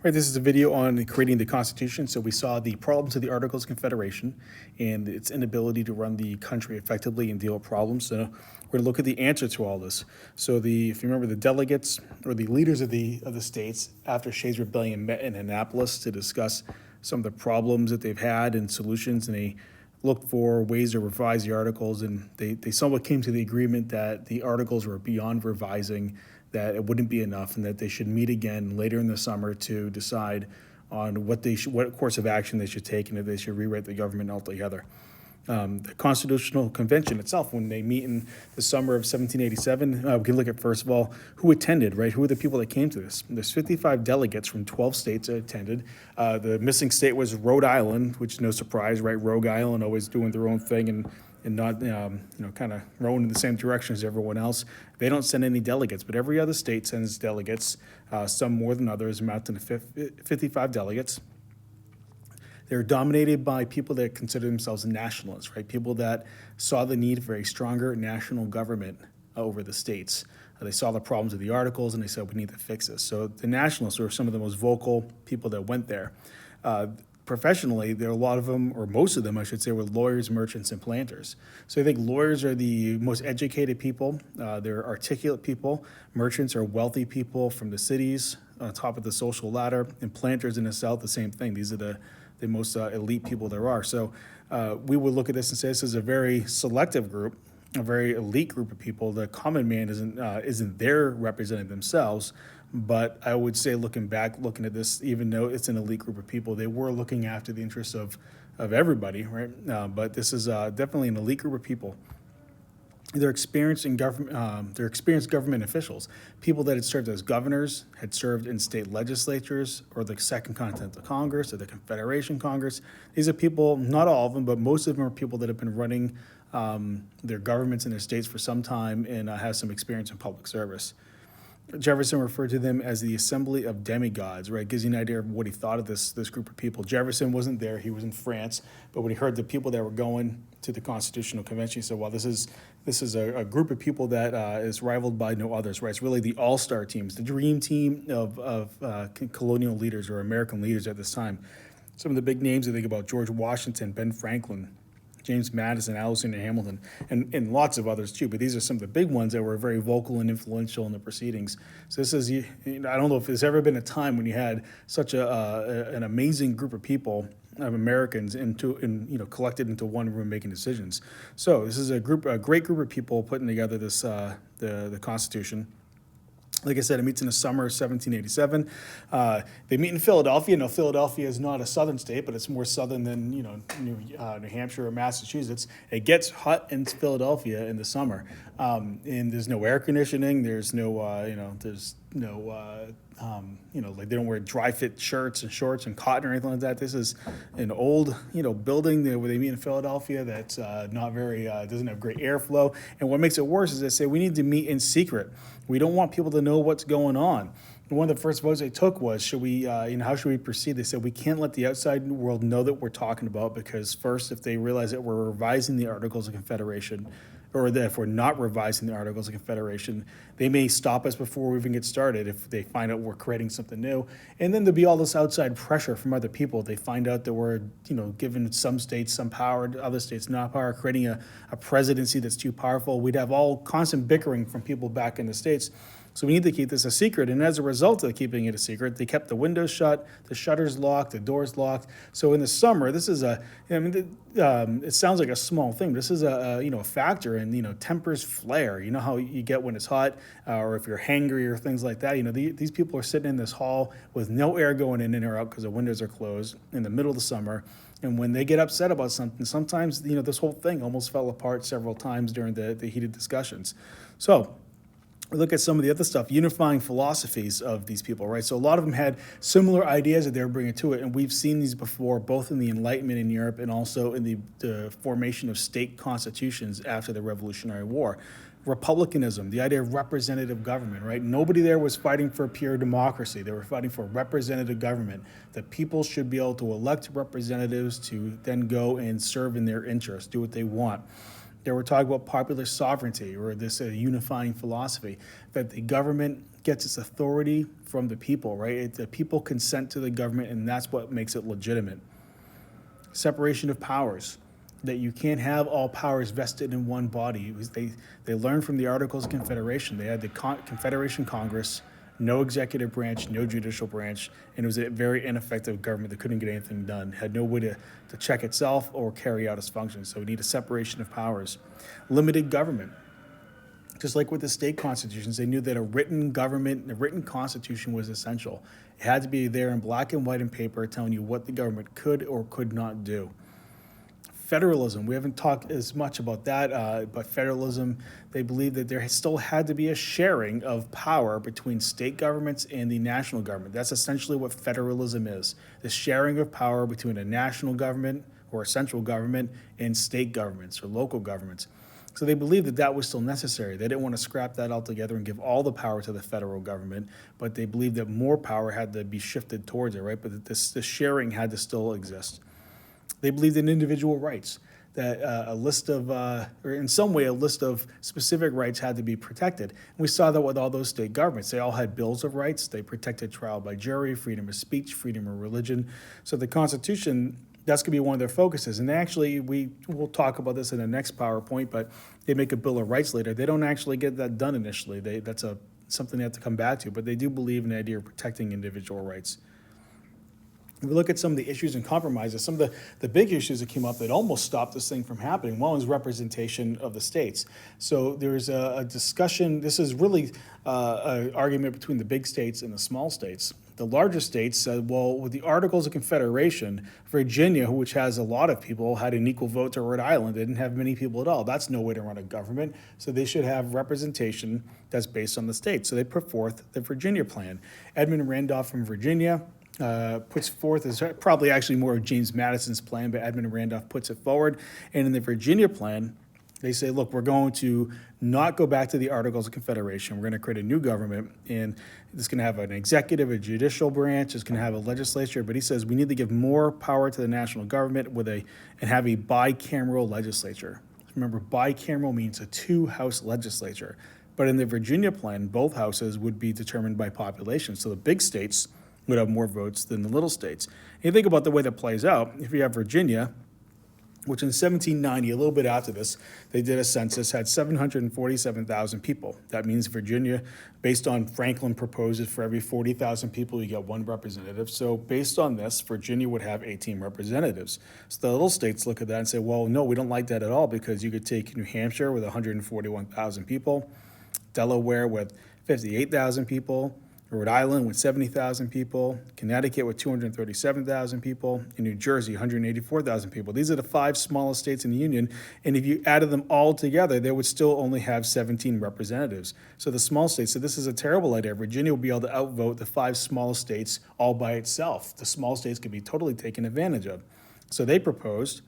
Right, this is a video on creating the Constitution. So we saw the problems of the Articles of Confederation and its inability to run the country effectively and deal with problems. So we're going to look at the answer to all this. So if you remember, the delegates or the leaders of the states after Shays' Rebellion met in Annapolis to discuss some of the problems that they've had and solutions, and they looked for ways to revise the articles, and they somewhat came to the agreement that the articles were beyond revising, that it wouldn't be enough, and that they should meet again later in the summer to decide on what course of action they should take, and if they should rewrite the government altogether. The Constitutional Convention itself, when they meet in the summer of 1787, we can look at, first of all, who attended, right? Who are the people that came to this? There's 55 delegates from 12 states that attended. The missing state was Rhode Island, which is no surprise, right? Rhode Island always doing their own thing and not, kind of rowing in the same direction as everyone else. They don't send any delegates, but every other state sends delegates, some more than others, amounting to 55 delegates. They're dominated by people that consider themselves nationalists, right? People that saw the need for a stronger national government over the states. They saw the problems of the articles and they said, we need to fix this. So the nationalists were some of the most vocal people that went there. Professionally, there are a lot of them, or most of them, I should say, were lawyers, merchants, and planters. So I think lawyers are the most educated people. They're articulate people. Merchants are wealthy people from the cities on top of the social ladder. And planters in the South, the same thing. These are the most elite people there are. So we would look at this and say this is a very selective group, a very elite group of people. The common man isn't there representing themselves, but I would say looking at this, even though it's an elite group of people, they were looking after the interests of everybody, right? But this is definitely an elite group of people. They're experienced government officials, people that had served as governors, had served in state legislatures, or the Second Continental Congress, or the Confederation Congress. These are people, not all of them, but most of them are people that have been running their governments in their states for some time and have some experience in public service. Jefferson referred to them as the assembly of demigods, right? Gives you an idea of what he thought of this group of people. Jefferson wasn't there, he was in France, but when he heard the people that were going to the Constitutional Convention, he said, well, this is a group of people that is rivaled by no others, right? It's really the all-star teams, the dream team of colonial leaders or American leaders at this time. Some of the big names I think about: George Washington, Ben Franklin, James Madison, Alexander Hamilton, and lots of others too. But these are some of the big ones that were very vocal and influential in the proceedings. So this is, I don't know if there's ever been a time when you had such an amazing group of people, of Americans, collected into one room making decisions. So this is a great group of people putting together this the Constitution. Like I said, it meets in the summer of 1787. They meet in Philadelphia. Now, Philadelphia is not a southern state, but it's more southern than New Hampshire or Massachusetts. It gets hot in Philadelphia in the summer, and there's no air conditioning. There's no like they don't wear dry fit shirts and shorts and cotton or anything like that. This is an old, building where they meet in Philadelphia that's not very, doesn't have great airflow. And what makes it worse is they say we need to meet in secret. We don't want people to know what's going on. And one of the first votes they took was, how should we proceed? They said we can't let the outside world know that we're talking about, because first, if they realize that we're revising the Articles of Confederation, or that if we're not revising the Articles of Confederation, they may stop us before we even get started if they find out we're creating something new. And then there'll be all this outside pressure from other people. They find out that we're, giving some states some power, other states not power, creating a presidency that's too powerful. We'd have all constant bickering from people back in the states. So we need to keep this a secret. And as a result of keeping it a secret, they kept the windows shut, the shutters locked, the doors locked. So in the summer, this is it sounds like a small thing. This is a factor in, tempers flare. You know how you get when it's hot, or if you're hangry or things like that. These people are sitting in this hall with no air going in or out because the windows are closed in the middle of the summer. And when they get upset about something, sometimes, this whole thing almost fell apart several times during the heated discussions. So we look at some of the other stuff, unifying philosophies of these people, right? So a lot of them had similar ideas that they were bringing to it, and we've seen these before, both in the Enlightenment in Europe and also in the formation of state constitutions after the Revolutionary War. Republicanism, the idea of representative government, right? Nobody there was fighting for pure democracy. They were fighting for representative government. The people should be able to elect representatives to then go and serve in their interests, do what they want. They were talking about popular sovereignty, or this unifying philosophy, that the government gets its authority from the people, right? The people consent to the government, and that's what makes it legitimate. Separation of powers, that you can't have all powers vested in one body. They learned from the Articles of Confederation. They had the Confederation Congress, no executive branch, no judicial branch, and it was a very ineffective government that couldn't get anything done, had no way to check itself or carry out its functions. So we need a separation of powers. Limited government. Just like with the state constitutions, they knew that a written government, a written constitution was essential. It had to be there in black and white and paper telling you what the government could or could not do. Federalism, we haven't talked as much about that, but federalism, they believe that there still had to be a sharing of power between state governments and the national government. That's essentially what federalism is, the sharing of power between a national government or a central government and state governments or local governments. So they believed that that was still necessary. They didn't want to scrap that altogether and give all the power to the federal government, but they believed that more power had to be shifted towards it, right? But that this sharing had to still exist. They believed in individual rights, that a list of, or in some way, a list of specific rights had to be protected. And we saw that with all those state governments. They all had bills of rights. They protected trial by jury, freedom of speech, freedom of religion. So the Constitution, that's going to be one of their focuses. And actually, we'll talk about this in the next PowerPoint, but they make a Bill of Rights later. They don't actually get that done initially. That's something they have to come back to, but they do believe in the idea of protecting individual rights. If we look at some of the issues and compromises, some of the big issues that came up that almost stopped this thing from happening. One was representation of the states. So there's a discussion, this is really an argument between the big states and the small states. The larger states said, well, with the Articles of Confederation, Virginia, which has a lot of people, had an equal vote to Rhode Island. They didn't have many people at all. That's no way to run a government. So they should have representation that's based on the states. So they put forth the Virginia plan. Edmund Randolph from Virginia puts forth, is probably actually more of James Madison's plan, but Edmund Randolph puts it forward. And in the Virginia plan, they say, look, we're going to not go back to the Articles of Confederation. We're going to create a new government, and it's going to have an executive, a judicial branch. It's going to have a legislature. But he says we need to give more power to the national government and have a bicameral legislature. Remember, bicameral means a two-house legislature. But in the Virginia plan, both houses would be determined by population. So the big states would have more votes than the little states. And you think about the way that plays out. If you have Virginia, which in 1790, a little bit after this, they did a census, had 747,000 people. That means Virginia, based on Franklin proposes for every 40,000 people, you get one representative. So based on this, Virginia would have 18 representatives. So the little states look at that and say, well, no, we don't like that at all, because you could take New Hampshire with 141,000 people, Delaware with 58,000 people, Rhode Island with 70,000 people, Connecticut with 237,000 people, and New Jersey, 184,000 people. These are the 5 smallest states in the Union, and if you added them all together, they would still only have 17 representatives. So the small states, so this is a terrible idea. Virginia will be able to outvote the 5 smallest states all by itself. The small states could be totally taken advantage of. So they proposed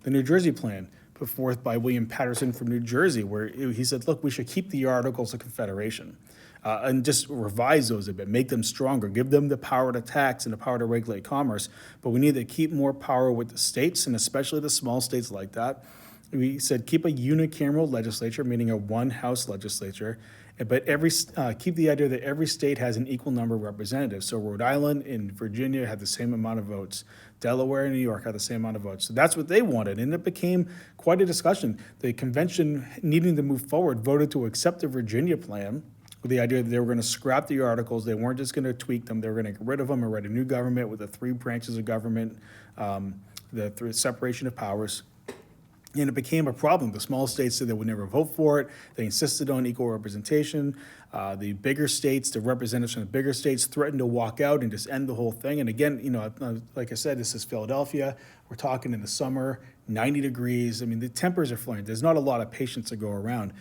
the New Jersey plan, put forth by William Patterson from New Jersey, where he said, look, we should keep the Articles of Confederation. And just revise those a bit, make them stronger, give them the power to tax and the power to regulate commerce. But we need to keep more power with the states, and especially the small states like that. We said keep a unicameral legislature, meaning a one-house legislature, but keep the idea that every state has an equal number of representatives. So Rhode Island and Virginia had the same amount of votes. Delaware and New York had the same amount of votes. So that's what they wanted, and it became quite a discussion. The convention, needing to move forward, voted to accept the Virginia plan, with the idea that they were going to scrap the articles. They weren't just going to tweak them. They were going to get rid of them and write a new government with the 3 branches of government, the separation of powers. And it became a problem. The small states said they would never vote for it. They insisted on equal representation. The bigger states, the representatives from the bigger states, threatened to walk out and just end the whole thing. And again, like I said, this is Philadelphia. We're talking in the summer, 90 degrees. I mean, the tempers are flying. There's not a lot of patience to go around.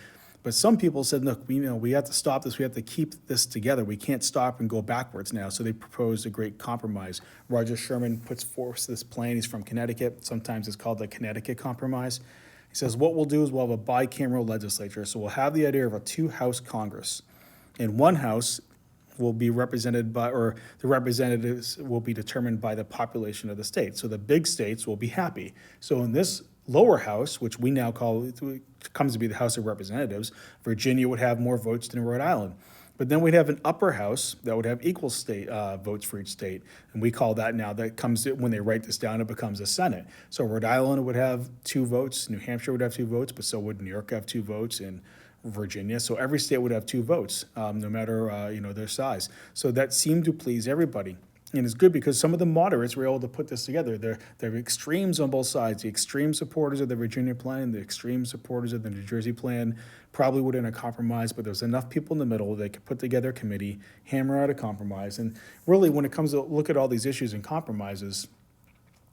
But some people said, look, we have to stop this. We have to keep this together. We can't stop and go backwards now. So they proposed a great compromise. Roger Sherman puts forth this plan. He's from Connecticut. Sometimes it's called the Connecticut Compromise. He says, what we'll do is we'll have a bicameral legislature. So we'll have the idea of a 2-house Congress. In one house will be represented by, or the representatives will be determined by the population of the state. So the big states will be happy. So in this lower house, which we now call, comes to be the House of Representatives, Virginia would have more votes than Rhode Island. But then we'd have an upper house that would have equal state votes for each state, and we call that now, that comes when they write this down, it becomes a Senate. So Rhode Island would have 2 votes, New Hampshire would have 2 votes, but so would New York have 2 votes, and Virginia. So every state would have 2 votes, no matter their size. So that seemed to please everybody. And it's good because some of the moderates were able to put this together. They're extremes on both sides. The extreme supporters of the Virginia plan, the extreme supporters of the New Jersey plan probably wouldn't have compromised, but there was enough people in the middle that could put together a committee, hammer out a compromise. And really, when it comes to look at all these issues and compromises,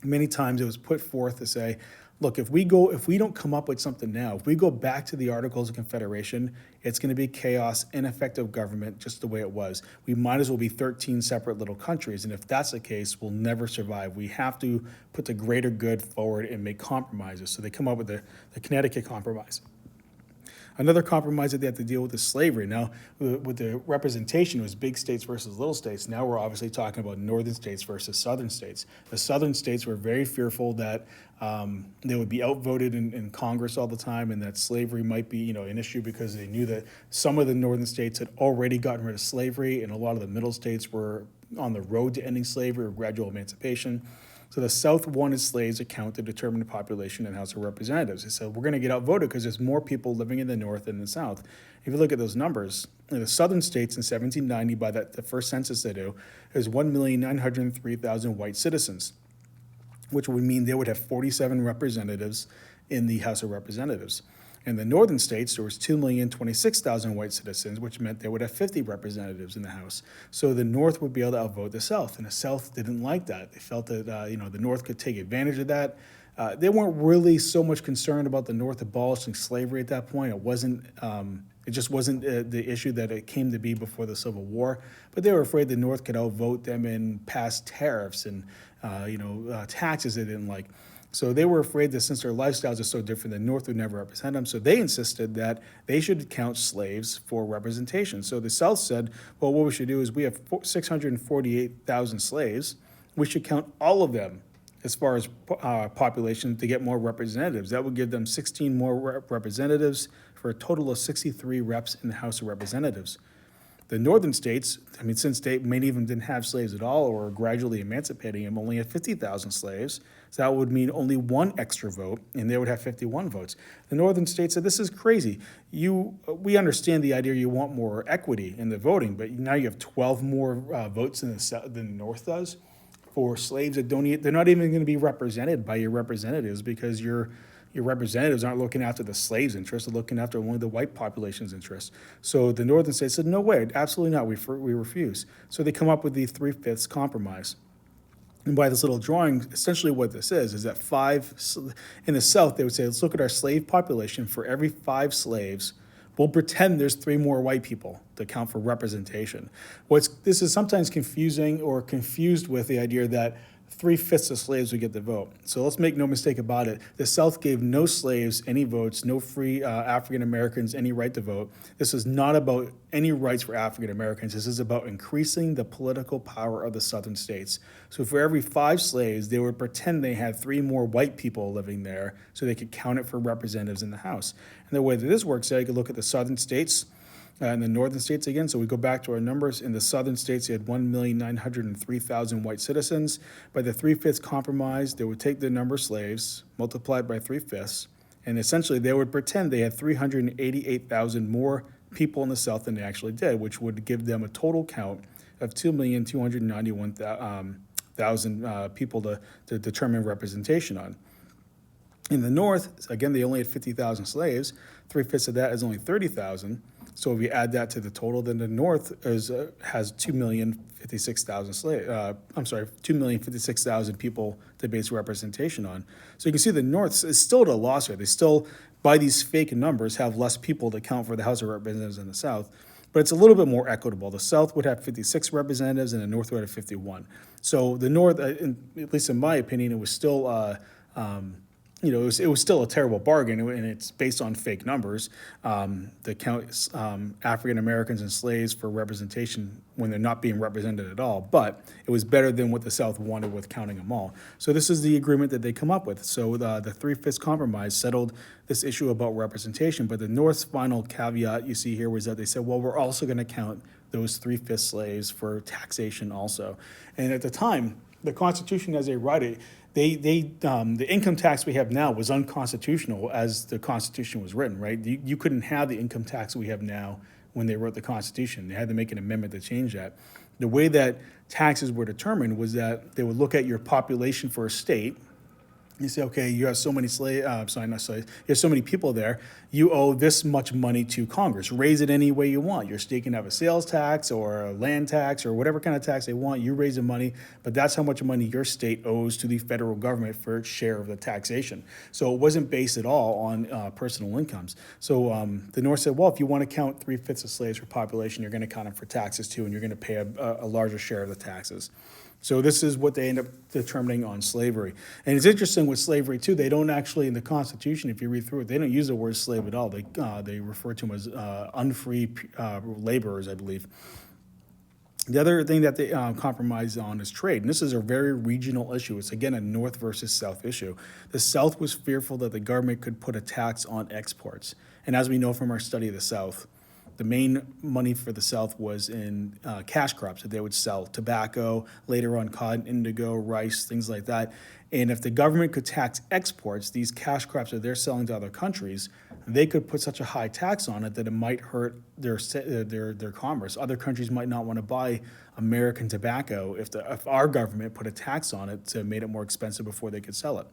many times it was put forth to say, look, if we don't come up with something now, if we go back to the Articles of Confederation, it's going to be chaos, ineffective government, just the way it was. We might as well be 13 separate little countries, and if that's the case, we'll never survive. We have to put the greater good forward and make compromises. So they come up with the Connecticut Compromise. Another compromise that they had to deal with is slavery. Now, with the representation, it was big states versus little states. Now we're obviously talking about northern states versus southern states. The southern states were very fearful that they would be outvoted in Congress all the time, and that slavery might be, an issue, because they knew that some of the northern states had already gotten rid of slavery, and a lot of the middle states were on the road to ending slavery or gradual emancipation. So the South wanted slaves to count to determine the population in House of Representatives. They said, we're going to get outvoted because there's more people living in the North than in the South. If you look at those numbers, in the southern states in 1790, by the first census they do, there's 1,903,000 white citizens, which would mean they would have 47 representatives in the House of Representatives. In the northern states, there was 2,026,000 white citizens, which meant they would have 50 representatives in the House. So the North would be able to outvote the South, and the South didn't like that. They felt that the North could take advantage of that. They weren't really so much concerned about the North abolishing slavery at that point. It just wasn't the issue that it came to be before the Civil War. But they were afraid the North could outvote them and pass tariffs and taxes they didn't like. So they were afraid that since their lifestyles are so different, the North would never represent them. So they insisted that they should count slaves for representation. So the South said, well, what we should do is we have 648,000 slaves. We should count all of them as far as population to get more representatives. That would give them 16 more representatives for a total of 63 reps in the House of Representatives. The northern states, since many of them didn't have slaves at all or were gradually emancipating them, only had 50,000 slaves. So that would mean only one extra vote, and they would have 51 votes. The northern states said, this is crazy. We understand the idea you want more equity in the voting, but now you have 12 more votes than the North does for slaves that they're not even going to be represented by your representatives, because your representatives aren't looking after the slaves' interests, they're looking after only the white population's interests. So the northern states said, no way, absolutely not, we refuse. So they come up with the 3/5 compromise. And by this little drawing, essentially what this is that in the South, they would say, let's look at our slave population. For every 5 slaves, we'll pretend there's 3 more white people to count for representation. This is sometimes confusing or confused with the idea that 3/5 of slaves would get the vote. So let's make no mistake about it. The South gave no slaves any votes, no free African Americans any right to vote. This is not about any rights for African Americans. This is about increasing the political power of the Southern states. So for every 5 slaves, they would pretend they had 3 more white people living there so they could count it for representatives in the House. And the way that this works, you could look at the Southern states and the northern states again. So we go back to our numbers. In the southern states, you had 1,903,000 white citizens. By the 3/5 compromise, they would take the number of slaves, multiply it by 3/5, and essentially they would pretend they had 388,000 more people in the South than they actually did, which would give them a total count of 2,291,000 people to determine representation on. In the North, again, they only had 50,000 slaves. 3/5 of that is only 30,000. So if you add that to the total, then the North has 2,056,000 slaves. 2,056,000 people to base representation on. So you can see the North is still at a loss here. They still, by these fake numbers, have less people to count for the House of Representatives in the South. But it's a little bit more equitable. The South would have 56 representatives, and the North would have 51. So the North, at least in my opinion, it was still it was still a terrible bargain, and it's based on fake numbers. The count African Americans and slaves for representation when they're not being represented at all, but it was better than what the South wanted with counting them all. So this is the agreement that they come up with. So the Three-Fifths Compromise settled this issue about representation, but the North's final caveat you see here was that they said, well, we're also going to count those three-fifths slaves for taxation also. And at the time, the Constitution, as they write it, the income tax we have now was unconstitutional as the Constitution was written, right? You couldn't have the income tax we have now when they wrote the Constitution. They had to make an amendment to change that. The way that taxes were determined was that they would look at your population for a state. You say, okay, you have so many not slaves, you have so many people there, you owe this much money to Congress. Raise it any way you want. Your state can have a sales tax or a land tax or whatever kind of tax they want. You raise the money, but that's how much money your state owes to the federal government for its share of the taxation. So it wasn't based at all on personal incomes. So the North said, well, if you want to count three-fifths of slaves for population, you're going to count them for taxes too, and you're going to pay a larger share of the taxes. So this is what they end up determining on slavery. And it's interesting with slavery, too. They don't actually, in the Constitution, if you read through it, they don't use the word slave at all. They refer to them as unfree laborers, I believe. The other thing that they compromise on is trade. And this is a very regional issue. It's, again, a North versus South issue. The South was fearful that the government could put a tax on exports. And as we know from our study of the South, the main money for the South was in cash crops that they would sell, tobacco, later on cotton, indigo, rice, things like that. And if the government could tax exports, these cash crops that they're selling to other countries, they could put such a high tax on it that it might hurt their commerce. Other countries might not want to buy American tobacco if our government put a tax on it to make it more expensive before they could sell it.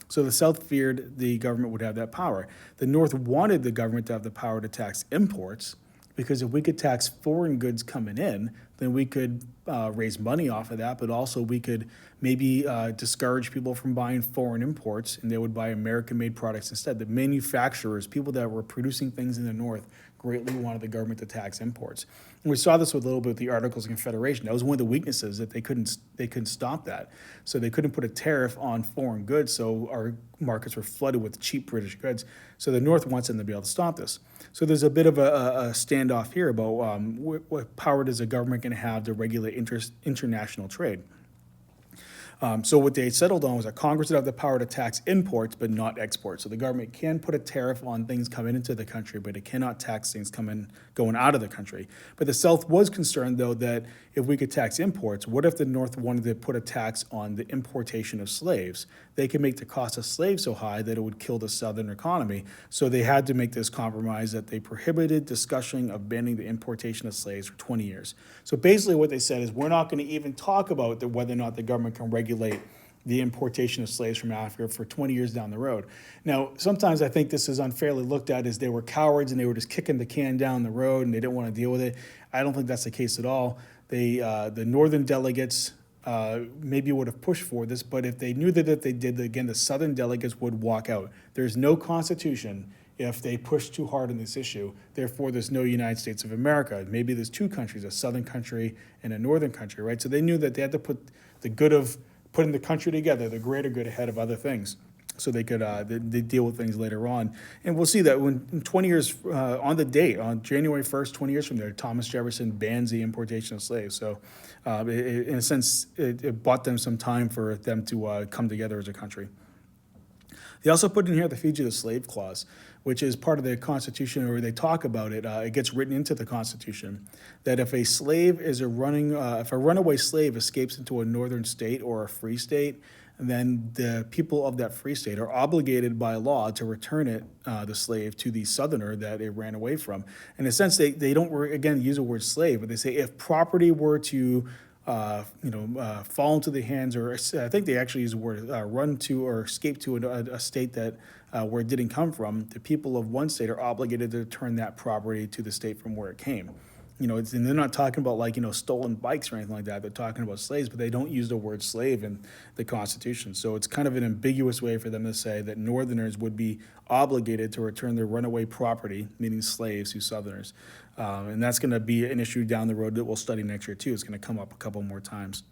So the South feared the government would have that power. The North wanted the government to have the power to tax imports, because if we could tax foreign goods coming in, then we could raise money off of that, but also we could maybe discourage people from buying foreign imports, and they would buy American-made products instead. The manufacturers, people that were producing things in the North, greatly wanted the government to tax imports. And we saw this with a little bit with the Articles of Confederation. That was one of the weaknesses, that they couldn't stop that. So they couldn't put a tariff on foreign goods, so our markets were flooded with cheap British goods. So the North wants them to be able to stop this. So there's a bit of a standoff here about what power does a government going to have to regulate international trade. So what they settled on was that Congress would have the power to tax imports, but not exports. So the government can put a tariff on things coming into the country, but it cannot tax things going out of the country. But the South was concerned, though, that if we could tax imports, what if the North wanted to put a tax on the importation of slaves? They could make the cost of slaves so high that it would kill the Southern economy. So they had to make this compromise that they prohibited discussion of banning the importation of slaves for 20 years. So basically what they said is, we're not going to even talk about whether or not the government can regulate the importation of slaves from Africa for 20 years down the road. Now, sometimes I think this is unfairly looked at as they were cowards and they were just kicking the can down the road and they didn't want to deal with it. I don't think that's the case at all. The Northern delegates maybe would have pushed for this, but if they knew that if they did, again, the Southern delegates would walk out. There's no Constitution if they push too hard on this issue. Therefore, there's no United States of America. Maybe there's two countries, a Southern country and a Northern country, right? So they knew that they had to put the good of putting the country together, the greater good, ahead of other things, so they could they deal with things later on. And we'll see that when in 20 years, on the date, on January 1st, 20 years from there, Thomas Jefferson bans the importation of slaves. So in a sense, it bought them some time for them to come together as a country. They also put in here the Fugitive Slave Clause, which is part of the Constitution, or they talk about it. It gets written into the Constitution that if a slave is if a runaway slave escapes into a northern state or a free state, then the people of that free state are obligated by law to return the slave to the southerner that it ran away from. In a sense, they don't, again, use the word slave, but they say if property were to fall into the hands, or I think they actually use the word run to or escape to a state that where it didn't come from, the people of one state are obligated to return that property to the state from where it came. And they're not talking about stolen bikes or anything like that. They're talking about slaves, but they don't use the word slave in the Constitution. So it's kind of an ambiguous way for them to say that Northerners would be obligated to return their runaway property, meaning slaves, to Southerners. And that's going to be an issue down the road that we'll study next year too. It's going to come up a couple more times.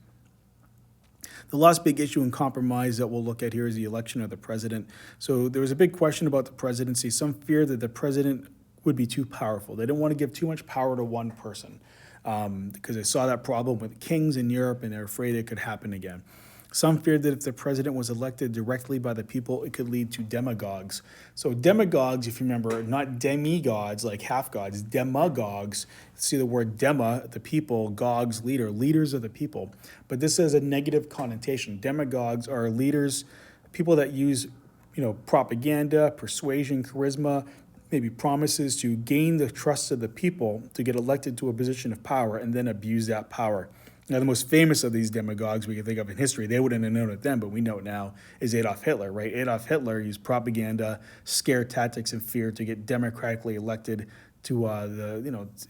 The last big issue and compromise that we'll look at here is the election of the president. So there was a big question about the presidency. Some fear that the president would be too powerful. They didn't want to give too much power to one person because they saw that problem with kings in Europe, and they're afraid it could happen again. Some feared that if the president was elected directly by the people, it could lead to demagogues. So demagogues, if you remember, not demigods like half gods, demagogues. See the word dema, the people, gogs, leader, leaders of the people. But this has a negative connotation. Demagogues are leaders, people that use, propaganda, persuasion, charisma, maybe promises to gain the trust of the people to get elected to a position of power and then abuse that power. Now, the most famous of these demagogues we can think of in history, they wouldn't have known it then, but we know it now, is Adolf Hitler, right? Adolf Hitler used propaganda, scare tactics, and fear to get democratically elected to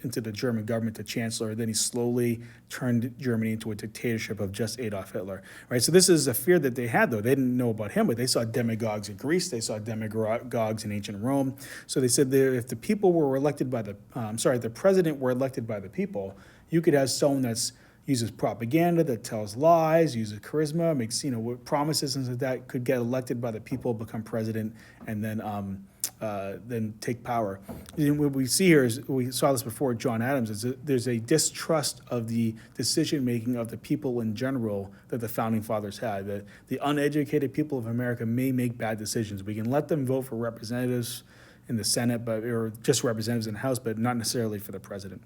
into the German government, to chancellor. Then he slowly turned Germany into a dictatorship of just Adolf Hitler, right? So this is a fear that they had, though. They didn't know about him, but they saw demagogues in Greece. They saw demagogues in ancient Rome. So they said that if the people were elected by the president were elected by the people, you could have someone that's uses propaganda, that tells lies, uses charisma, makes promises and that could get elected by the people, become president, and then take power. And what we see here is, we saw this before, John Adams, is that there's a distrust of the decision making of the people in general that the founding fathers had. That the uneducated people of America may make bad decisions. We can let them vote for representatives in the Senate, or just representatives in the House, but not necessarily for the president.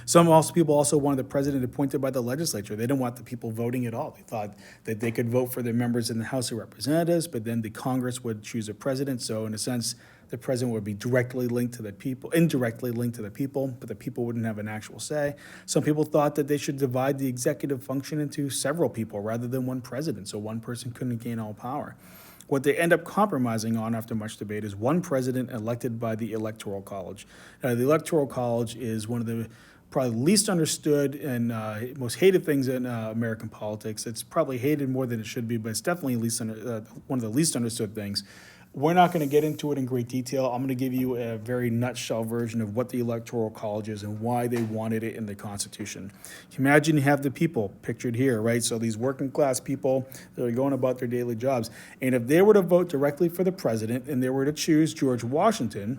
Some people also wanted the president appointed by the legislature. They didn't want the people voting at all. They thought that they could vote for their members in the House of Representatives, but then the Congress would choose a president. So in a sense, the president would be directly linked to the people, indirectly linked to the people, but the people wouldn't have an actual say. Some people thought that they should divide the executive function into several people rather than one president, so one person couldn't gain all power. What they end up compromising on after much debate is one president elected by the Electoral College. The Electoral College is one of the probably least understood and most hated things in American politics. It's probably hated more than it should be, but it's definitely one of the least understood things. We're not going to get into it in great detail. I'm going to give you a very nutshell version of what the Electoral College is and why they wanted it in the Constitution. Imagine you have the people pictured here, right? So these working class people that are going about their daily jobs. And if they were to vote directly for the president and they were to choose George Washington,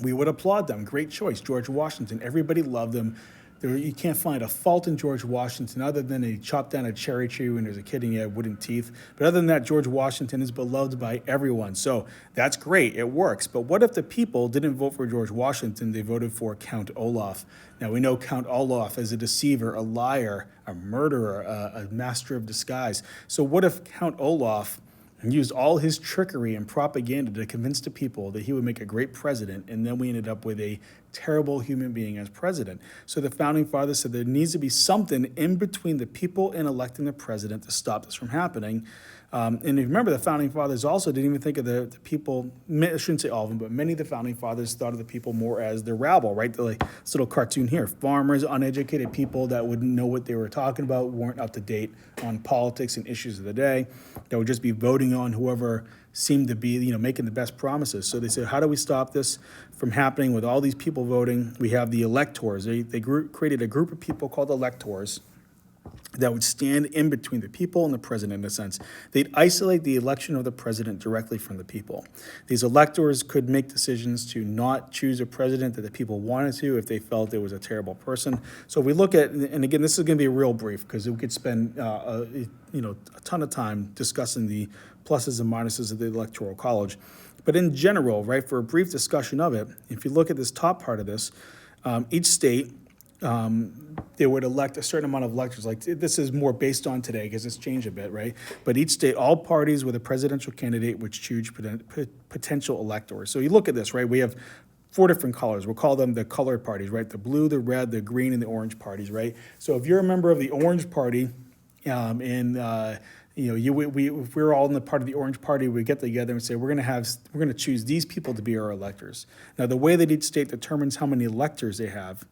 we would applaud them. Great choice, George Washington. Everybody loved him. You can't find a fault in George Washington other than he chopped down a cherry tree when he was a kid and he had wooden teeth. But other than that, George Washington is beloved by everyone. So that's great. It works. But what if the people didn't vote for George Washington? They voted for Count Olaf. Now, we know Count Olaf as a deceiver, a liar, a murderer, a master of disguise. So what if Count Olaf used all his trickery and propaganda to convince the people that he would make a great president, and then we ended up with a terrible human being as president? So the founding fathers said there needs to be something in between the people and electing the president to stop this from happening. And if you remember, the founding fathers also didn't even think of the people, I shouldn't say all of them, but many of the founding fathers thought of the people more as the rabble, right? Like this little cartoon here, farmers, uneducated people that wouldn't know what they were talking about, weren't up to date on politics and issues of the day, that would just be voting on whoever seemed to be, making the best promises. So they said, how do we stop this from happening with all these people voting? We have the electors. They created a group of people called electors that would stand in between the people and the president in a sense. They'd isolate the election of the president directly from the people. These electors could make decisions to not choose a president that the people wanted to if they felt it was a terrible person. So if we look at, and again, this is going to be real brief because we could spend a ton of time discussing the pluses and minuses of the Electoral College. But in general, right, for a brief discussion of it, if you look at this top part of this, each state, they would elect a certain amount of electors. Like this is more based on today because it's changed a bit, right? But each state, all parties with a presidential candidate would choose potential electors. So you look at this, right? We have 4 different colors. We'll call them the colored parties, right? The blue, the red, the green, and the orange parties, right? So if you're a member of the orange party, if we're all in the part of the Orange Party, we get together and say we're going to choose these people to be our electors. Now, the way that each state determines how many electors they have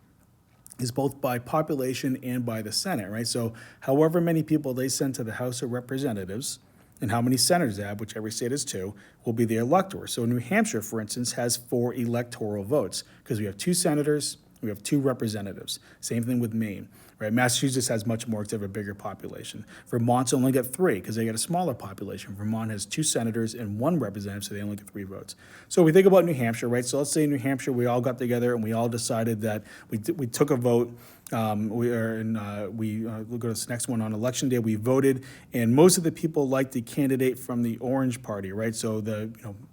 is both by population and by the Senate, right? So, however many people they send to the House of Representatives and how many senators they have, which every state is 2, will be the electors. So, New Hampshire, for instance, has 4 electoral votes because we have 2 senators, we have 2 representatives. Same thing with Maine. Right? right? Massachusetts has much more because they have a bigger population. Vermont's only got 3 because they got a smaller population. Vermont has 2 senators and 1 representative, so they only get 3 votes. So we think about New Hampshire, right? So let's say in New Hampshire we all got together and we all decided that we took a vote. We'll go to this next one. On election day, we voted, and most of the people liked the candidate from the Orange Party, right? So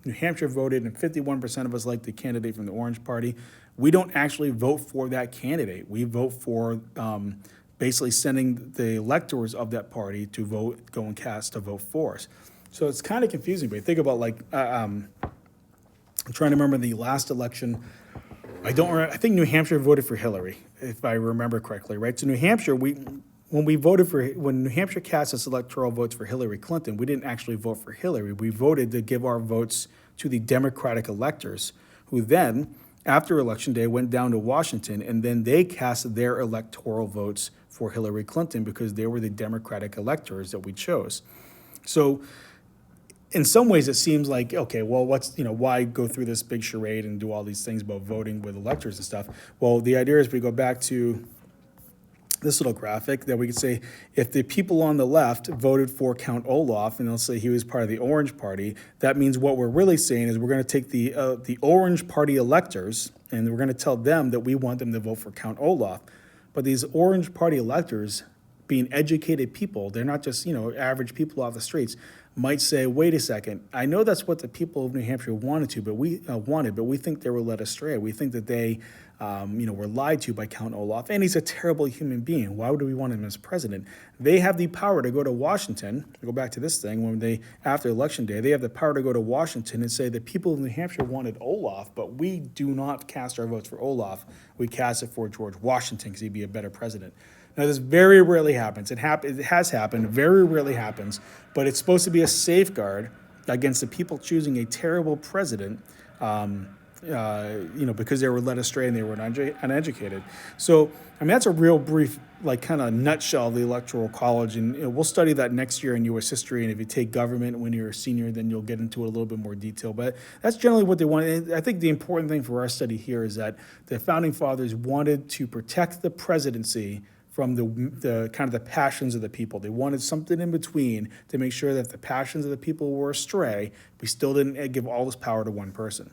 New Hampshire voted, and 51% of us liked the candidate from the Orange Party. We don't actually vote for that candidate. We vote for basically sending the electors of that party to go and cast a vote for us. So it's kind of confusing, but think about I'm trying to remember the last election. I think New Hampshire voted for Hillary, if I remember correctly, right? So New Hampshire, when New Hampshire cast its electoral votes for Hillary Clinton, we didn't actually vote for Hillary. We voted to give our votes to the Democratic electors, who then, after Election Day, went down to Washington, and then they cast their electoral votes for Hillary Clinton because they were the Democratic electors that we chose. So in some ways, it seems like, okay, well, why go through this big charade and do all these things about voting with electors and stuff? Well, the idea is we go back to this little graphic that we could say, if the people on the left voted for Count Olaf, and they'll say he was part of the Orange Party, that means what we're really saying is we're going to take the Orange Party electors, and we're going to tell them that we want them to vote for Count Olaf. But these Orange Party electors, being educated people, they're not just, average people off the streets, might say, wait a second, I know that's what the people of New Hampshire wanted, but we think they were led astray. We think that they, were lied to by Count Olaf, and he's a terrible human being. Why would we want him as president? They have the power to go to Washington. Go back to this thing, after Election Day, they have the power to go to Washington and say the people of New Hampshire wanted Olaf, but we do not cast our votes for Olaf. We cast it for George Washington because he'd be a better president. Now, this very rarely happens. It has happened, very rarely happens, but it's supposed to be a safeguard against the people choosing a terrible president, because they were led astray and they were uneducated. So, that's a real brief, kind of nutshell of the Electoral College, and we'll study that next year in U.S. history, and if you take government when you're a senior, then you'll get into it a little bit more detail, but that's generally what they wanted. I think the important thing for our study here is that the Founding Fathers wanted to protect the presidency from the kind of the passions of the people. They wanted something in between to make sure that if the passions of the people were astray, we still didn't give all this power to one person.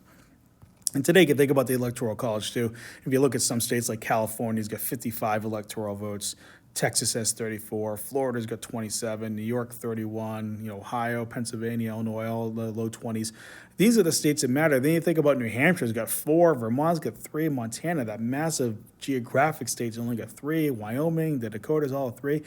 And today, you can think about the Electoral College, too. If you look at some states like California's got 55 electoral votes, Texas has 34, Florida's got 27, New York 31, Ohio, Pennsylvania, Illinois, all the low 20s. These are the states that matter. Then you think about New Hampshire's got 4, Vermont's got 3, Montana, that massive geographic state's only got 3, Wyoming, the Dakotas, all 3.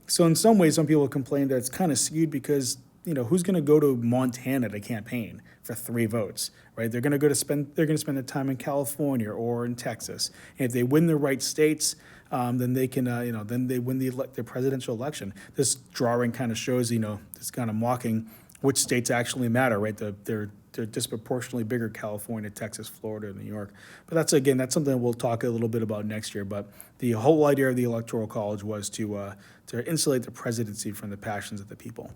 So in some ways, some people complain that it's kind of skewed because, who's going to go to Montana to campaign for 3 votes, right? They're going to spend the time in California or in Texas. And if they win the right states, then they can, then they win the presidential election. This drawing kind of shows, this kind of mocking which states actually matter, right? They're disproportionately bigger: California, Texas, Florida, New York. But that's something we'll talk a little bit about next year. But the whole idea of the Electoral College was to insulate the presidency from the passions of the people.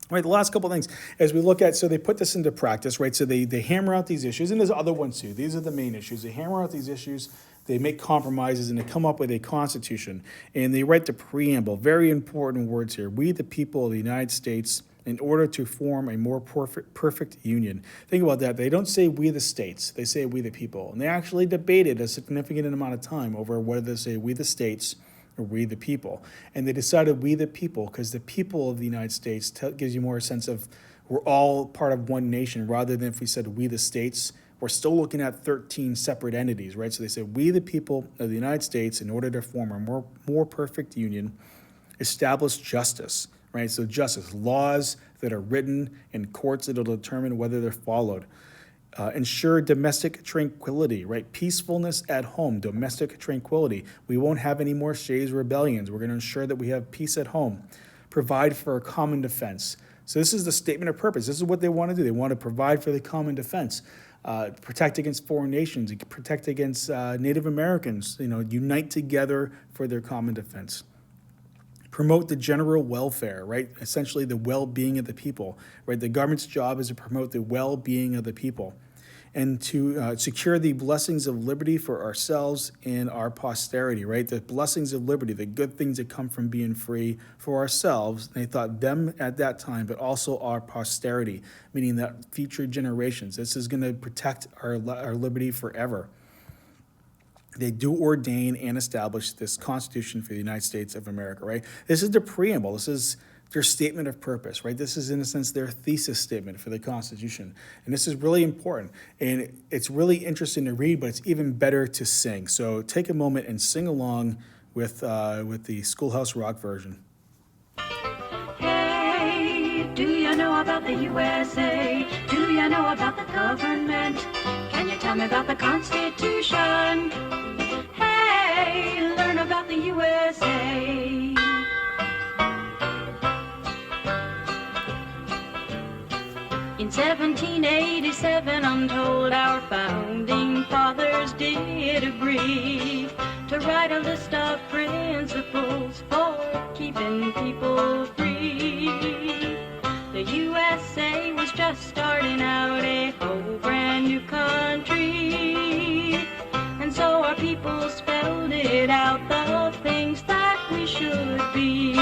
All right, the last couple of things as we look at, so they put this into practice, right? So they hammer out these issues, and there's other ones too. These are the main issues. They hammer out these issues, they make compromises, and they come up with a constitution, and they write the preamble. Very important words here. We, the people of the United States, in order to form a more perfect union. Think about that. They don't say we the states. They say we the people. And they actually debated a significant amount of time over whether they say we the states or we the people. And they decided we the people because the people of the United States gives you more a sense of we're all part of one nation, rather than if we said we the states, we're still looking at 13 separate entities, right? So they said we the people of the United States, in order to form a more perfect union, establish justice, right? So justice, laws that are written in courts that will determine whether they're followed. Ensure domestic tranquility, right? Peacefulness at home, domestic tranquility. We won't have any more Shays rebellions. We're going to ensure that we have peace at home. Provide for a common defense. So this is the statement of purpose. This is what they want to do. They want to provide for the common defense. Protect against foreign nations, protect against Native Americans, unite together for their common defense. Promote the general welfare, right? Essentially the well-being of the people, right? The government's job is to promote the well-being of the people. and to secure the blessings of liberty for ourselves and our posterity, right? The blessings of liberty, the good things that come from being free for ourselves. They thought them at that time, but also our posterity, meaning that future generations. This is going to protect our liberty forever. They do ordain and establish this Constitution for the United States of America, right? This is the preamble. This is their statement of purpose, right? This is, in a sense, their thesis statement for the Constitution. And this is really important. And it's really interesting to read, but it's even better to sing. So take a moment and sing along with the Schoolhouse Rock version. Hey, do you know about the USA? Do you know about the government? Can you tell me about the Constitution? Hey, learn about the USA. In 1787, I'm told our founding fathers did agree to write a list of principles for keeping people free. The USA was just starting out a whole brand new country, and so our people spelled it out, the things that we should be.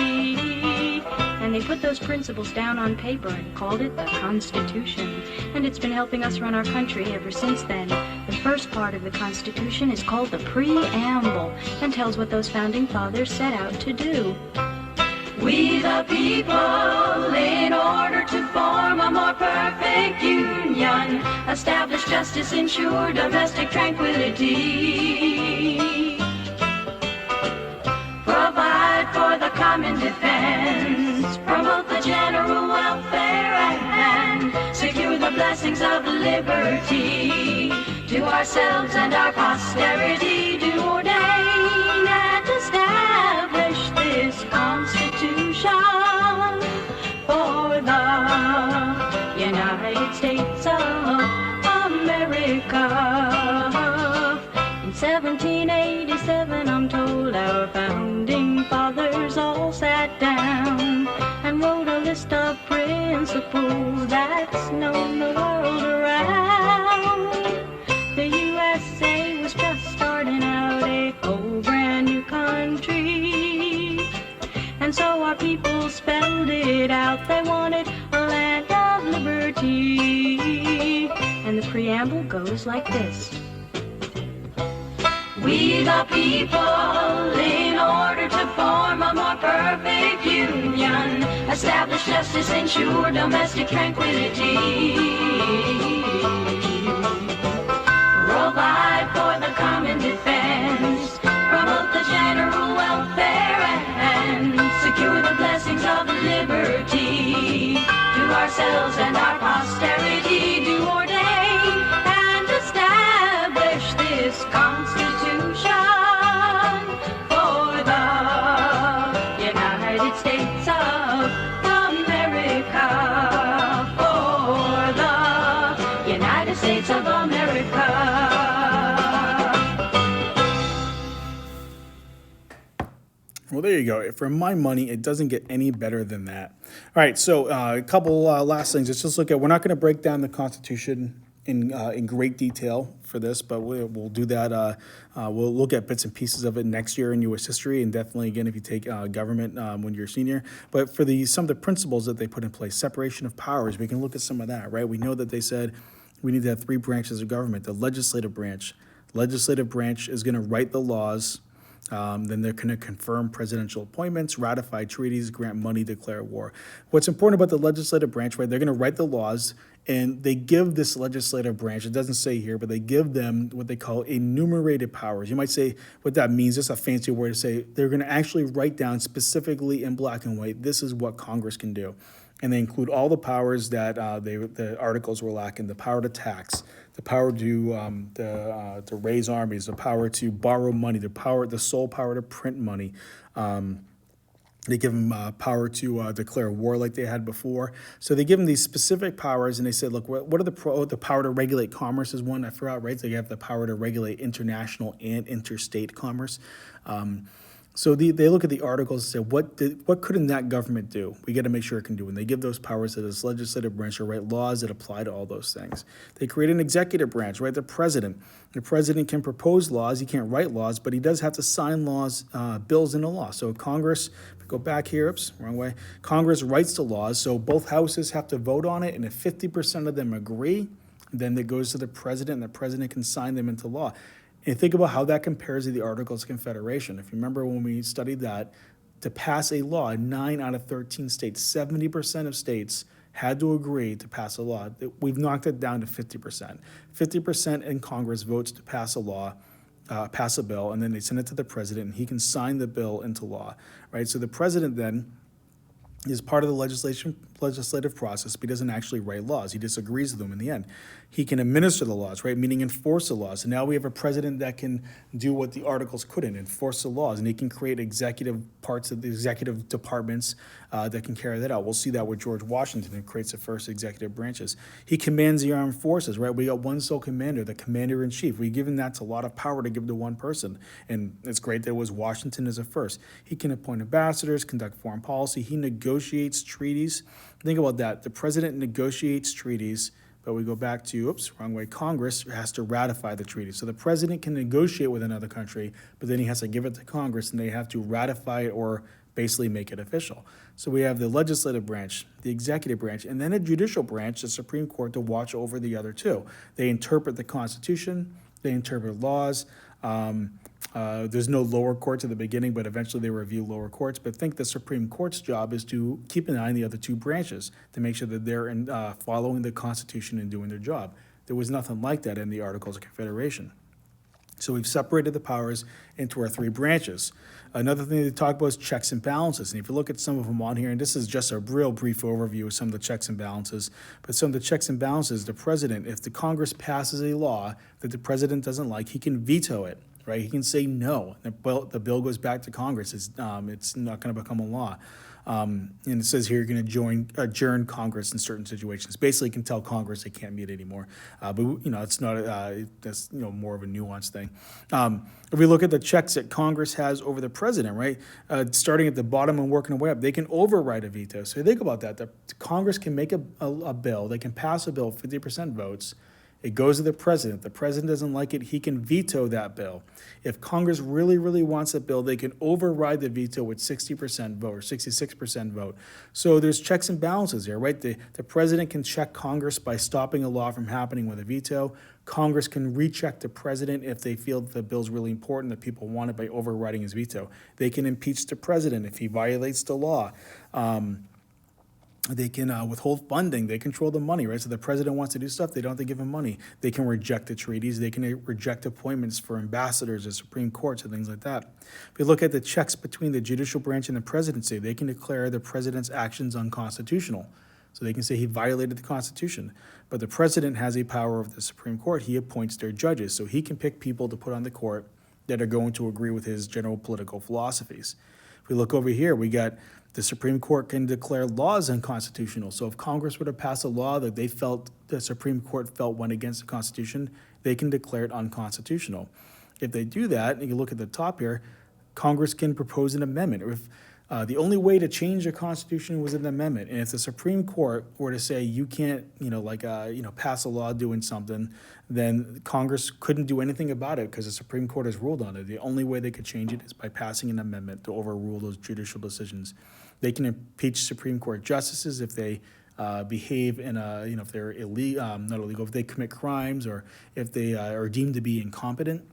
And they put those principles down on paper and called it the Constitution. And it's been helping us run our country ever since then. The first part of the Constitution is called the Preamble and tells what those founding fathers set out to do. We the people, in order to form a more perfect union, establish justice, ensure domestic tranquility, provide for the common defense, promote the general welfare, and secure the blessings of liberty to ourselves and our posterity, do ordain and establish this Constitution for the United States of America. In 1787, I'm told our founding fathers all sat down and wrote a list of principles that's known the world around. The USA was just starting out a whole brand new country, and so our people spelled it out. They wanted a land of liberty, and the preamble goes like this. We the people, in order to form a more perfect union, establish justice, ensure domestic tranquility, provide for the common defense, promote the general welfare, and secure the blessings of liberty to ourselves and our posterity, do ordain and establish this Constitution for the United States of America, for the United States of America. Well, there you go. For my money, it doesn't get any better than that. All right, so a couple last things. Let's just look at, we're not going to break down the Constitution in great detail for this, but we'll do that. We'll look at bits and pieces of it next year in U.S. history, and definitely, again, if you take government when you're a senior. But for some of the principles that they put in place, separation of powers, we can look at some of that, right? We know that they said we need to have three branches of government. The legislative branch. Legislative branch is going to write the laws. Then they're going to confirm presidential appointments, ratify treaties, grant money, declare war. What's important about the legislative branch, right? They're going to write the laws, and they give this legislative branch, it doesn't say here, but they give them what they call enumerated powers. You might say what that means, just a fancy word to say they're going to actually write down specifically in black and white, this is what Congress can do. And they include all the powers that the articles were lacking: the power to tax, the power to raise armies, the power to borrow money, the sole power to print money. They give them power to declare war like they had before. So they give them these specific powers, and they said, look, what are the power to regulate commerce is one, I forgot, right? So you have the power to regulate international and interstate commerce. So they look at the articles and say, what couldn't that government do? We got to make sure it can do. And they give those powers to this legislative branch to write laws that apply to all those things. They create an executive branch, right? The president. The president can propose laws. He can't write laws, but he does have to sign laws, bills into law. So Congress, if we go back here, oops, wrong way. Congress writes the laws. So both houses have to vote on it. And if 50% of them agree, then it goes to the president, and the president can sign them into law. And think about how that compares to the Articles of Confederation. If you remember when we studied that, to pass a law, 9 out of 13 states, 70% of states had to agree to pass a law. We've knocked it down to 50%. 50% in Congress votes to pass a law, pass a bill, and then they send it to the president, and he can sign the bill into law, right? So the president then is part of the legislative process, but he doesn't actually write laws. He disagrees with them in the end. He can administer the laws, right? Meaning enforce the laws. And now we have a president that can do what the articles couldn't, enforce the laws, and he can create executive parts of the executive departments that can carry that out. We'll see that with George Washington, who creates the first executive branches. He commands the armed forces, right? We got one sole commander, the commander-in-chief. We've given that a lot of power to give to one person, and it's great that it was Washington as a first. He can appoint ambassadors, conduct foreign policy. He negotiates treaties. Think about that. The president negotiates treaties, but we go back to, oops, wrong way, Congress has to ratify the treaty. So the president can negotiate with another country, but then he has to give it to Congress, and they have to ratify it or basically make it official. So we have the legislative branch, the executive branch, and then a judicial branch, the Supreme Court, to watch over the other two. They interpret the Constitution, they interpret laws. There's no lower courts at the beginning, but eventually they review lower courts. But I think the Supreme Court's job is to keep an eye on the other two branches to make sure that they're following the Constitution and doing their job. There was nothing like that in the Articles of Confederation. So we've separated the powers into our three branches. Another thing to talk about is checks and balances. And if you look at some of them on here, and this is just a real brief overview of some of the checks and balances, but some of the checks and balances, the president, if the Congress passes a law that the president doesn't like, he can veto it, right? He can say no. The bill goes back to Congress. It's not going to become a law. And it says here you're going to adjourn Congress in certain situations. Basically, you can tell Congress they can't meet anymore. But it's not. That's more of a nuanced thing. If we look at the checks that Congress has over the president, right, starting at the bottom and working our way up, they can override a veto. So think about that. The Congress can make a bill. They can pass a bill, 50% votes. It goes to the president. The president doesn't like it. He can veto that bill. If Congress really, really wants a bill, they can override the veto with 60% vote or 66% vote. So there's checks and balances here, right? The president can check Congress by stopping a law from happening with a veto. Congress can recheck the president if they feel that the bill's really important, that people want it, by overriding his veto. They can impeach the president if he violates the law. They can withhold funding. They control the money, right? So the president wants to do stuff, they don't have to give him money. They can reject the treaties. They can reject appointments for ambassadors or Supreme Courts and things like that. If we look at the checks between the judicial branch and the presidency, they can declare the president's actions unconstitutional. So they can say he violated the Constitution. But the president has a power of the Supreme Court. He appoints their judges. So he can pick people to put on the court that are going to agree with his general political philosophies. If we look over here, we got the Supreme Court can declare laws unconstitutional. So if Congress were to pass a law that they felt the Supreme Court felt went against the Constitution, they can declare it unconstitutional. If they do that, and you look at the top here, Congress can propose an amendment. Or if the only way to change the Constitution was an amendment, and if the Supreme Court were to say you can't, pass a law doing something, then Congress couldn't do anything about it because the Supreme Court has ruled on it. The only way they could change it is by passing an amendment to overrule those judicial decisions. They can impeach Supreme Court justices if they behave in if they're not illegal, if they commit crimes or if they are deemed to be incompetent.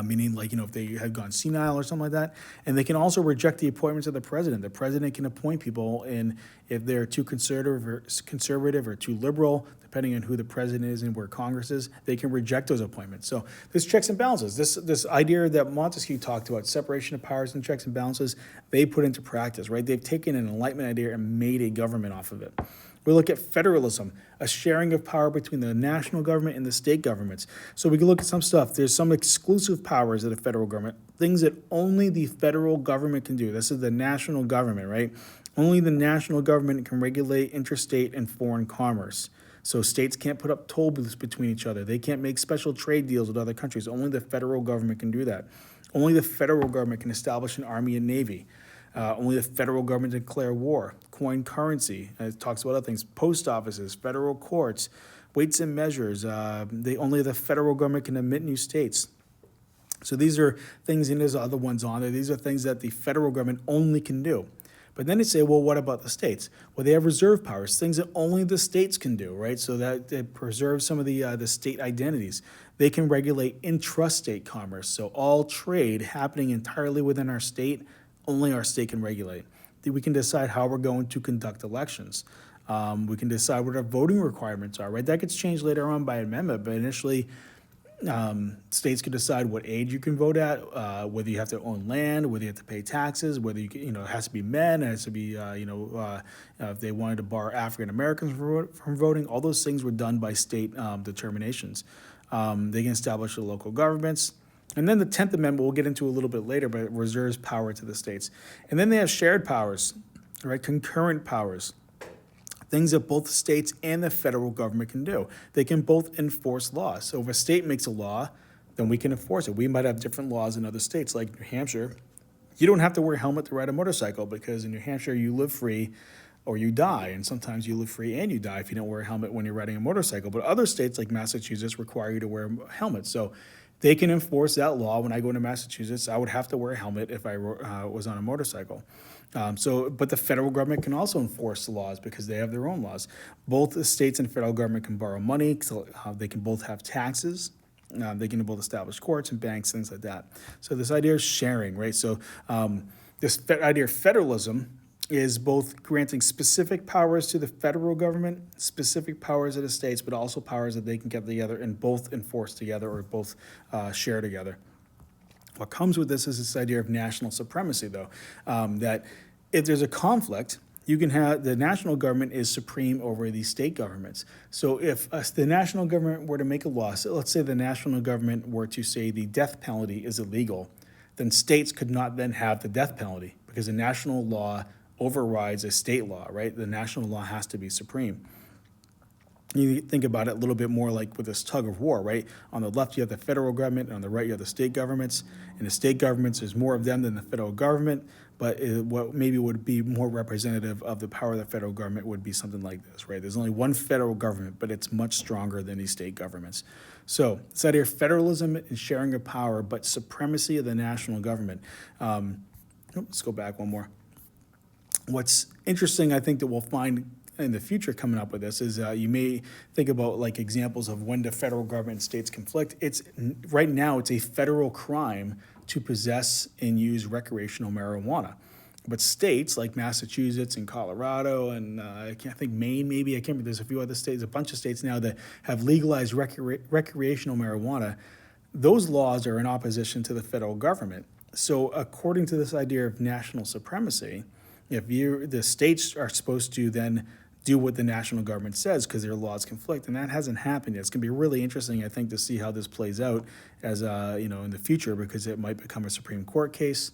Meaning if they have gone senile or something like that. And they can also reject the appointments of the president. The president can appoint people, and if they're too conservative or too liberal, depending on who the president is and where Congress is, they can reject those appointments. So there's checks and balances. This idea that Montesquieu talked about, separation of powers and checks and balances, they put into practice, right? They've taken an Enlightenment idea and made a government off of it. We look at federalism, a sharing of power between the national government and the state governments. So we can look at some stuff. There's some exclusive powers of the federal government, things that only the federal government can do. This is the national government, right? Only the national government can regulate interstate and foreign commerce. So states can't put up toll booths between each other. They can't make special trade deals with other countries. Only the federal government can do that. Only the federal government can establish an army and navy. Only the federal government can declare war, coin currency. It talks about other things, post offices, federal courts, weights and measures. Only the federal government can admit new states. So these are things, and there's other ones on there. These are things that the federal government only can do. But then they say, well, what about the states? Well, they have reserve powers, things that only the states can do, right? So that it preserves some of the state identities. They can regulate intrastate commerce. So all trade happening entirely within our state, only our state can regulate. We can decide how we're going to conduct elections. We can decide what our voting requirements are, right? That gets changed later on by amendment, but initially, states can decide what age you can vote at, whether you have to own land, whether you have to pay taxes, whether it has to be men, it has to be, if they wanted to bar African Americans from voting. All those things were done by state determinations. They can establish the local governments. And then the 10th Amendment, we'll get into a little bit later, but it reserves power to the states. And then they have shared powers, right? Concurrent powers. Things that both the states and the federal government can do. They can both enforce laws. So if a state makes a law, then we can enforce it. We might have different laws in other states, like New Hampshire. You don't have to wear a helmet to ride a motorcycle because in New Hampshire you live free or you die. And sometimes you live free and you die if you don't wear a helmet when you're riding a motorcycle. But other states like Massachusetts require you to wear a helmet. So they can enforce that law. When I go into Massachusetts, I would have to wear a helmet if I was on a motorcycle. But the federal government can also enforce the laws because they have their own laws. Both the states and federal government can borrow money. So, they can both have taxes. They can both establish courts and banks, things like that. So this idea of sharing, right? So this idea of federalism is both granting specific powers to the federal government, specific powers to the states, but also powers that they can get together and both enforce together or both share together. What comes with this is this idea of national supremacy, though, that if there's a conflict, you can have the national government is supreme over the state governments. So if the national government were to make a law, so let's say the national government were to say the death penalty is illegal, then states could not then have the death penalty because the national law overrides a state law, right? The national law has to be supreme. You think about it a little bit more like with this tug of war, right? On the left, you have the federal government, and on the right, you have the state governments. And the state governments, there's more of them than the federal government, but what maybe would be more representative of the power of the federal government would be something like this, right? There's only one federal government, but it's much stronger than these state governments. So this idea of federalism and sharing of power, but supremacy of the national government. Let's go back one more. What's interesting, I think, that we'll find in the future coming up with this is you may think about like examples of when the federal government and states conflict. Right now it's a federal crime to possess and use recreational marijuana. But states like Massachusetts and Colorado and I think Maine, maybe, I can't remember, there's a few other states, a bunch of states now that have legalized recreational marijuana. Those laws are in opposition to the federal government. So according to this idea of national supremacy, the states are supposed to then do what the national government says because their laws conflict, and that hasn't happened yet. It's going to be really interesting, I think, to see how this plays out as in the future because it might become a Supreme Court case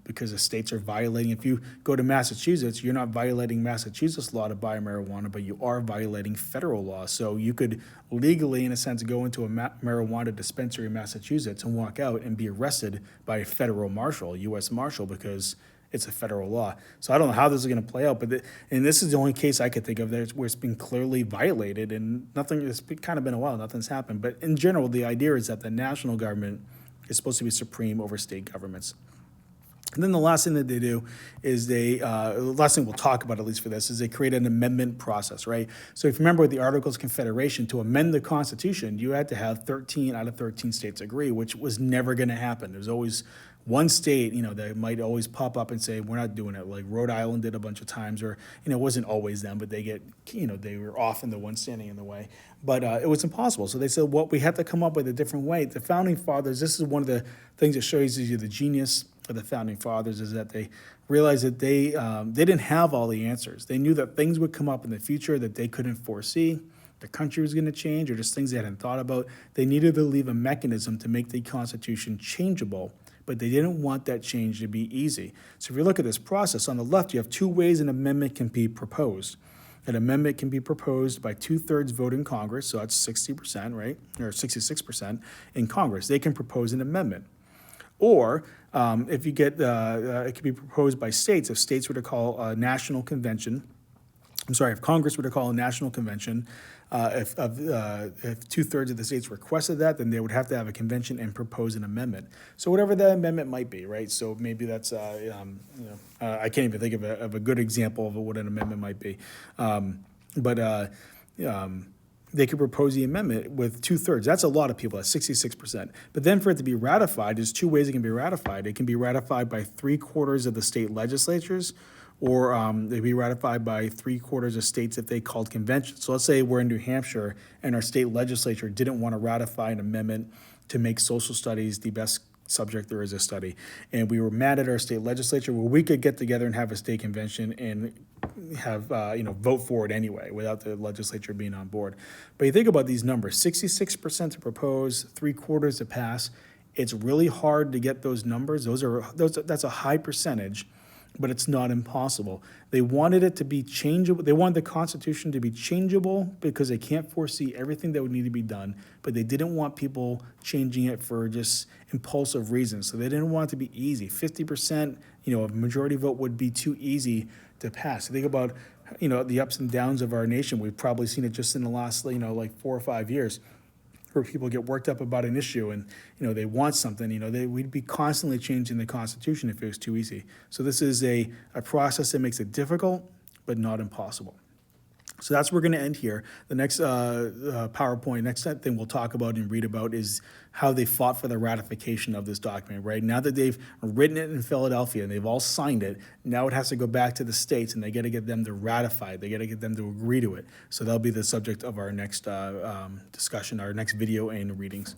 because the states are violating. If you go to Massachusetts, you're not violating Massachusetts law to buy marijuana, but you are violating federal law. So you could legally, in a sense, go into a marijuana dispensary in Massachusetts and walk out and be arrested by a federal marshal, U.S. Marshal, because it's a federal law. So I don't know how this is going to play out, and this is the only case I could think of where it's been clearly violated, and it's kind of been a while, nothing's happened. But in general, the idea is that the national government is supposed to be supreme over state governments. And then the last thing that they do is last thing we'll talk about, at least for this, is they create an amendment process, right? So if you remember with the Articles of Confederation, to amend the Constitution, you had to have 13 out of 13 states agree, which was never going to happen. There's always one state, that might always pop up and say, we're not doing it. Like Rhode Island did a bunch of times, or, it wasn't always them, but they were often the one standing in the way. But it was impossible. So they said, well, we had to come up with a different way. The Founding Fathers, this is one of the things that shows you the genius of the Founding Fathers, is that they realized that they didn't have all the answers. They knew that things would come up in the future that they couldn't foresee. The country was going to change, or just things they hadn't thought about. They needed to leave a mechanism to make the Constitution changeable, but they didn't want that change to be easy. So if you look at this process, on the left, you have two ways an amendment can be proposed. An amendment can be proposed by 2/3 vote in Congress, so that's 60%, right? Or 66% in Congress. They can propose an amendment. Or if you get, it could be proposed by states. If states were to call a national convention, if Congress were to call a national convention, if 2/3 of the states requested that, then they would have to have a convention and propose an amendment. So whatever that amendment might be, right? So maybe that's, I can't even think of a good example of what an amendment might be. But they could propose the amendment with 2/3. That's a lot of people, that's 66%. But then for it to be ratified, there's two ways it can be ratified. It can be ratified by 3/4 of the state legislatures, or they'd be ratified by 3/4 of states if they called conventions. So let's say we're in New Hampshire and our state legislature didn't want to ratify an amendment to make social studies the best subject there is a study. And we were mad at our state legislature. Well, we could get together and have a state convention and have, vote for it anyway without the legislature being on board. But you think about these numbers, 66% to propose, 3/4 to pass. It's really hard to get those numbers. That's a high percentage, but it's not impossible. They wanted it to be changeable. They wanted the Constitution to be changeable because they can't foresee everything that would need to be done, but they didn't want people changing it for just impulsive reasons. So they didn't want it to be easy. 50%, a majority vote would be too easy to pass. Think about, the ups and downs of our nation. We've probably seen it just in the last, 4 or 5 years, where people get worked up about an issue and, they want something, we'd be constantly changing the Constitution if it was too easy. So this is a process that makes it difficult, but not impossible. So that's where we're going to end here. The next PowerPoint, next thing we'll talk about and read about is how they fought for the ratification of this document, right? Now that they've written it in Philadelphia and they've all signed it, now it has to go back to the states and they got to get them to ratify it. They got to get them to agree to it. So that'll be the subject of our next discussion, our next video and readings.